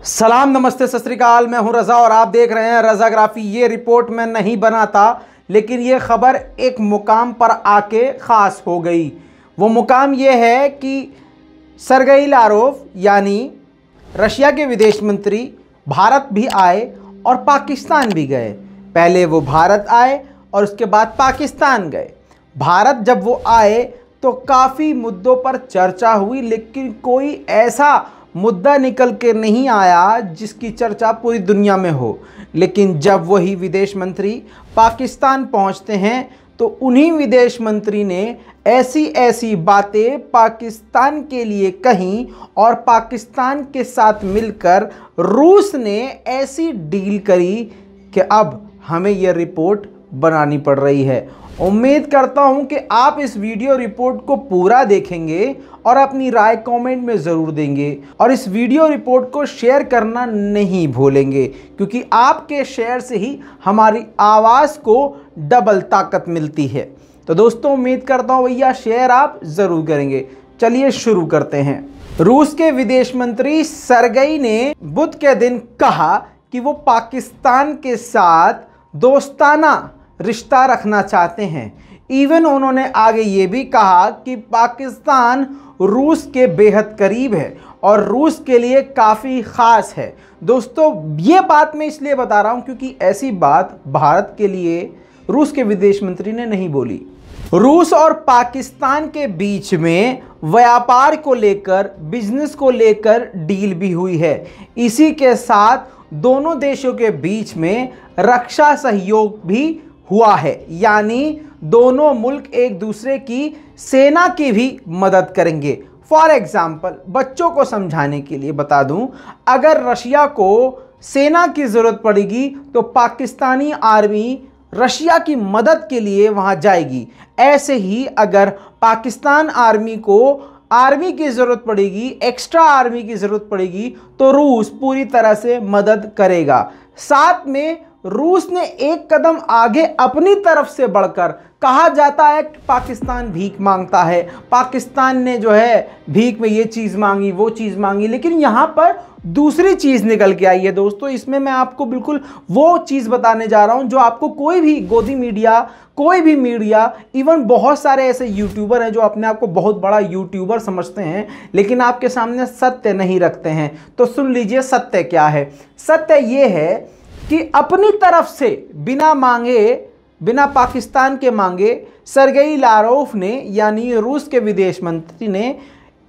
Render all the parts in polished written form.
सलाम, नमस्ते, सत श्री अकाल। मैं हूं रज़ा और आप देख रहे हैं रज़ाग्राफी। ये रिपोर्ट मैं नहीं बनाता, लेकिन ये खबर एक मुकाम पर आके ख़ास हो गई। वो मुकाम ये है कि सरगई लारोव यानी रशिया के विदेश मंत्री भारत भी आए और पाकिस्तान भी गए। पहले वो भारत आए और उसके बाद पाकिस्तान गए। भारत जब वो आए तो काफ़ी मुद्दों पर चर्चा हुई, लेकिन कोई ऐसा मुद्दा निकल के नहीं आया जिसकी चर्चा पूरी दुनिया में हो। लेकिन जब वही विदेश मंत्री पाकिस्तान पहुंचते हैं तो उन्हीं विदेश मंत्री ने ऐसी ऐसी बातें पाकिस्तान के लिए कहीं और पाकिस्तान के साथ मिलकर रूस ने ऐसी डील करी कि अब हमें यह रिपोर्ट बनानी पड़ रही है। उम्मीद करता हूं कि आप इस वीडियो रिपोर्ट को पूरा देखेंगे और अपनी राय कमेंट में ज़रूर देंगे और इस वीडियो रिपोर्ट को शेयर करना नहीं भूलेंगे, क्योंकि आपके शेयर से ही हमारी आवाज़ को डबल ताकत मिलती है। तो दोस्तों, उम्मीद करता हूं भैया शेयर आप ज़रूर करेंगे। चलिए शुरू करते हैं। रूस के विदेश मंत्री सरगई ने बुध के दिन कहा कि वो पाकिस्तान के साथ दोस्ताना रिश्ता रखना चाहते हैं। इवन उन्होंने आगे ये भी कहा कि पाकिस्तान रूस के बेहद करीब है और रूस के लिए काफ़ी ख़ास है। दोस्तों, ये बात मैं इसलिए बता रहा हूँ क्योंकि ऐसी बात भारत के लिए रूस के विदेश मंत्री ने नहीं बोली। रूस और पाकिस्तान के बीच में व्यापार को लेकर, बिजनेस को लेकर डील भी हुई है। इसी के साथ दोनों देशों के बीच में रक्षा सहयोग भी हुआ है, यानी दोनों मुल्क एक दूसरे की सेना की भी मदद करेंगे। फॉर एग्जाम्पल, बच्चों को समझाने के लिए बता दूं, अगर रशिया को सेना की ज़रूरत पड़ेगी तो पाकिस्तानी आर्मी रशिया की मदद के लिए वहां जाएगी। ऐसे ही अगर पाकिस्तान आर्मी को आर्मी की ज़रूरत पड़ेगी, एक्स्ट्रा आर्मी की ज़रूरत पड़ेगी, तो रूस पूरी तरह से मदद करेगा। साथ में रूस ने एक कदम आगे अपनी तरफ से बढ़कर, कहा जाता है कि पाकिस्तान भीख मांगता है, पाकिस्तान ने जो है भीख में ये चीज़ मांगी, वो चीज़ मांगी, लेकिन यहाँ पर दूसरी चीज़ निकल के आई है। दोस्तों, इसमें मैं आपको बिल्कुल वो चीज़ बताने जा रहा हूँ जो आपको कोई भी गोदी मीडिया, कोई भी मीडिया, इवन बहुत सारे ऐसे यूट्यूबर हैं जो अपने आप को बहुत बड़ा यूट्यूबर समझते हैं, लेकिन आपके सामने सत्य नहीं रखते हैं। तो सुन लीजिए सत्य क्या है। सत्य ये है कि अपनी तरफ से बिना मांगे, बिना पाकिस्तान के मांगे, सरगई लारोव ने यानी रूस के विदेश मंत्री ने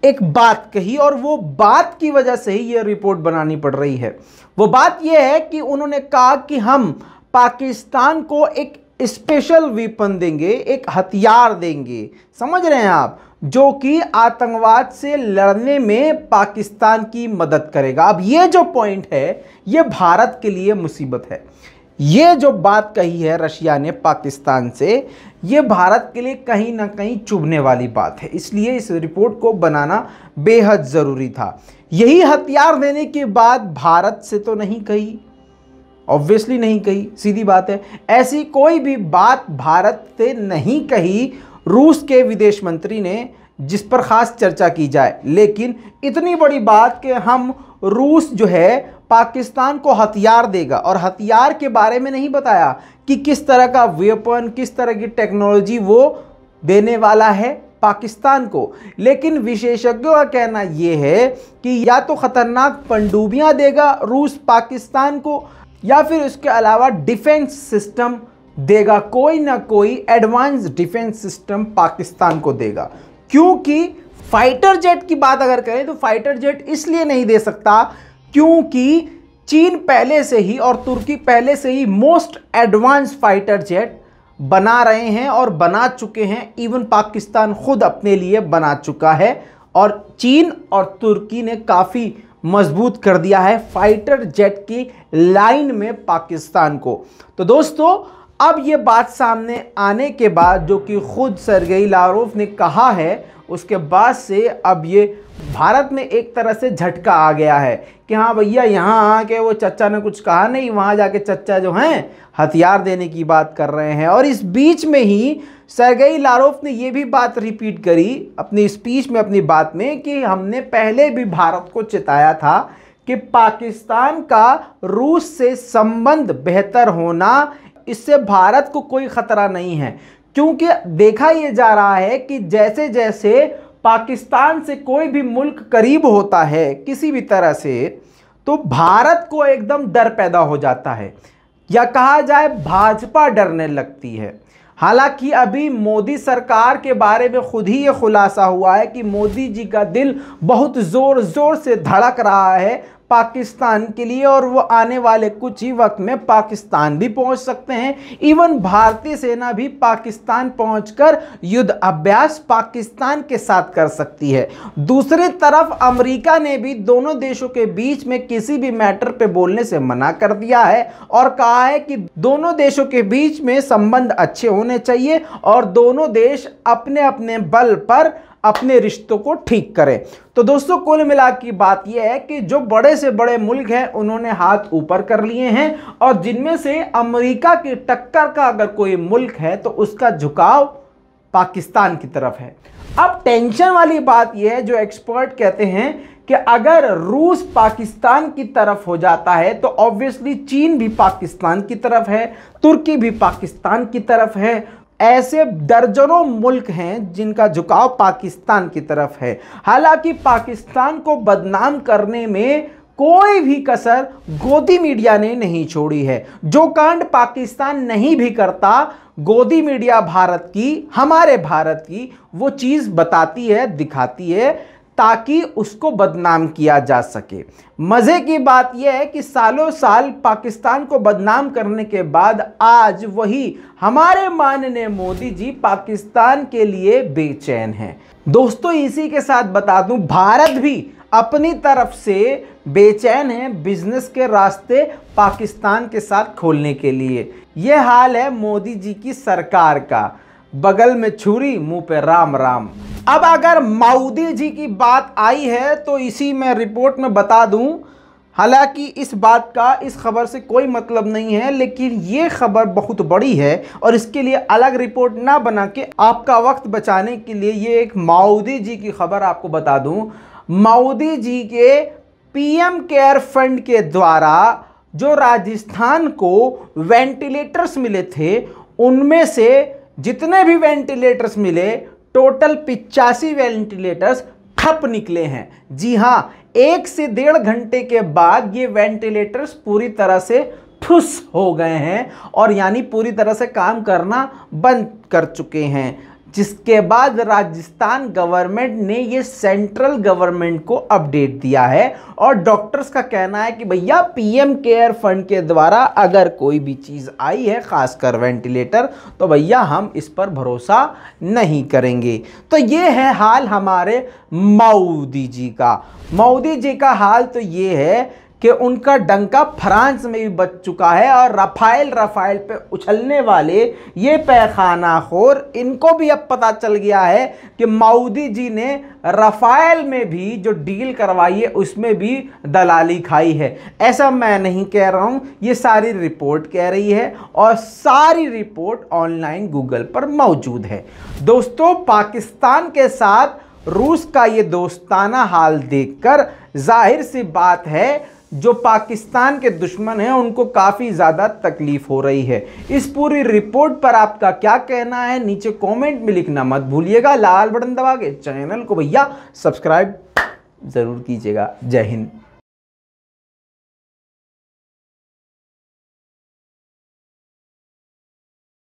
एक बात कही और वो बात की वजह से ही ये रिपोर्ट बनानी पड़ रही है। वो बात ये है कि उन्होंने कहा कि हम पाकिस्तान को एक स्पेशल वेपन देंगे, एक हथियार देंगे, समझ रहे हैं आप, जो कि आतंकवाद से लड़ने में पाकिस्तान की मदद करेगा। अब ये जो पॉइंट है, ये भारत के लिए मुसीबत है। ये जो बात कही है रशिया ने पाकिस्तान से, ये भारत के लिए कहीं ना कहीं चुभने वाली बात है। इसलिए इस रिपोर्ट को बनाना बेहद ज़रूरी था। यही हथियार देने के बाद भारत से तो नहीं कही, ऑब्वियसली नहीं कही, सीधी बात है। ऐसी कोई भी बात भारत से नहीं कही रूस के विदेश मंत्री ने जिस पर ख़ास चर्चा की जाए। लेकिन इतनी बड़ी बात कि हम रूस जो है पाकिस्तान को हथियार देगा, और हथियार के बारे में नहीं बताया कि किस तरह का वेपन, किस तरह की टेक्नोलॉजी वो देने वाला है पाकिस्तान को। लेकिन विशेषज्ञों का कहना यह है कि या तो ख़तरनाक पनडुब्बियां देगा रूस पाकिस्तान को, या फिर उसके अलावा डिफेंस सिस्टम देगा, कोई ना कोई एडवांस डिफेंस सिस्टम पाकिस्तान को देगा। क्योंकि फाइटर जेट की बात अगर करें तो फाइटर जेट इसलिए नहीं दे सकता क्योंकि चीन पहले से ही और तुर्की पहले से ही मोस्ट एडवांस फाइटर जेट बना रहे हैं और बना चुके हैं। इवन पाकिस्तान खुद अपने लिए बना चुका है और चीन और तुर्की ने काफ़ी मजबूत कर दिया है फाइटर जेट की लाइन में पाकिस्तान को। तो दोस्तों, अब ये बात सामने आने के बाद, जो कि खुद सरगई लारोव ने कहा है, उसके बाद से अब ये भारत में एक तरह से झटका आ गया है कि हाँ भैया, यहाँ आके वो चच्चा ने कुछ कहा नहीं, वहाँ जाके चच्चा जो हैं हथियार देने की बात कर रहे हैं। और इस बीच में ही सरगई लारोव ने ये भी बात रिपीट करी अपनी स्पीच में, अपनी बात में, कि हमने पहले भी भारत को चिताया था कि पाकिस्तान का रूस से संबंध बेहतर होना, इससे भारत को कोई खतरा नहीं है, क्योंकि देखा यह जा रहा है कि जैसे जैसे पाकिस्तान से कोई भी मुल्क करीब होता है किसी भी तरह से, तो भारत को एकदम डर पैदा हो जाता है, या कहा जाए भाजपा डरने लगती है। हालांकि अभी मोदी सरकार के बारे में खुद ही ये खुलासा हुआ है कि मोदी जी का दिल बहुत ज़ोर ज़ोर से धड़क रहा है पाकिस्तान के लिए, और वो आने वाले कुछ ही वक्त में पाकिस्तान भी पहुंच सकते हैं। इवन भारतीय सेना भी पाकिस्तान पहुंचकर युद्ध अभ्यास पाकिस्तान के साथ कर सकती है। दूसरी तरफ अमेरिका ने भी दोनों देशों के बीच में किसी भी मैटर पे बोलने से मना कर दिया है और कहा है कि दोनों देशों के बीच में संबंध अच्छे होने चाहिए और दोनों देश अपने अपने बल पर अपने रिश्तों को ठीक करें। तो दोस्तों, कुल मिला की बात यह है कि जो बड़े से बड़े मुल्क हैं उन्होंने हाथ ऊपर कर लिए हैं, और जिनमें से अमेरिका की टक्कर का अगर कोई मुल्क है तो उसका झुकाव पाकिस्तान की तरफ है। अब टेंशन वाली बात यह है, जो एक्सपर्ट कहते हैं कि अगर रूस पाकिस्तान की तरफ हो जाता है तो ऑब्वियसली चीन भी पाकिस्तान की तरफ है, तुर्की भी पाकिस्तान की तरफ है। ऐसे दर्जनों मुल्क हैं जिनका झुकाव पाकिस्तान की तरफ है। हालांकि पाकिस्तान को बदनाम करने में कोई भी कसर गोदी मीडिया ने नहीं छोड़ी है। जो कांड पाकिस्तान नहीं भी करता, गोदी मीडिया भारत की, हमारे भारत की वो चीज़ बताती है, दिखाती है, ताकि उसको बदनाम किया जा सके। मज़े की बात यह है कि सालों साल पाकिस्तान को बदनाम करने के बाद आज वही हमारे माननीय मोदी जी पाकिस्तान के लिए बेचैन हैं। दोस्तों, इसी के साथ बता दूं, भारत भी अपनी तरफ से बेचैन है बिजनेस के रास्ते पाकिस्तान के साथ खोलने के लिए। यह हाल है मोदी जी की सरकार का, बगल में छुरी मुंह पे राम राम। अब अगर मोदी जी की बात आई है तो इसी में रिपोर्ट में बता दूं, हालांकि इस बात का इस खबर से कोई मतलब नहीं है, लेकिन ये खबर बहुत बड़ी है और इसके लिए अलग रिपोर्ट ना बना के आपका वक्त बचाने के लिए ये एक मोदी जी की खबर आपको बता दूं। मोदी जी के पीएम केयर फंड के द्वारा जो राजस्थान को वेंटिलेटर्स मिले थे, उनमें से जितने भी वेंटिलेटर्स मिले, टोटल 85 वेंटिलेटर्स ठप निकले हैं। जी हां, 1 से 1.5 घंटे के बाद ये वेंटिलेटर्स पूरी तरह से ठुस हो गए हैं और यानी पूरी तरह से काम करना बंद कर चुके हैं, जिसके बाद राजस्थान गवर्नमेंट ने ये सेंट्रल गवर्नमेंट को अपडेट दिया है। और डॉक्टर्स का कहना है कि भैया पीएम केयर फंड के द्वारा अगर कोई भी चीज़ आई है, खासकर वेंटिलेटर, तो भैया हम इस पर भरोसा नहीं करेंगे। तो ये है हाल हमारे मोदी जी का। मोदी जी का हाल तो ये है कि उनका डंका फ्रांस में भी बच चुका है और रफाइल पे उछलने वाले ये पैखानाखोर, इनको भी अब पता चल गया है कि मोदी जी ने रफाइल में भी जो डील करवाई है उसमें भी दलाली खाई है। ऐसा मैं नहीं कह रहा हूँ, ये सारी रिपोर्ट कह रही है और सारी रिपोर्ट ऑनलाइन गूगल पर मौजूद है। दोस्तों, पाकिस्तान के साथ रूस का ये दोस्ताना हाल देखकर जाहिर सी बात है जो पाकिस्तान के दुश्मन हैं उनको काफ़ी ज़्यादा तकलीफ हो रही है। इस पूरी रिपोर्ट पर आपका क्या कहना है नीचे कमेंट में लिखना मत भूलिएगा। लाल बटन दबा के चैनल को भैया सब्सक्राइब ज़रूर कीजिएगा। जय हिंद।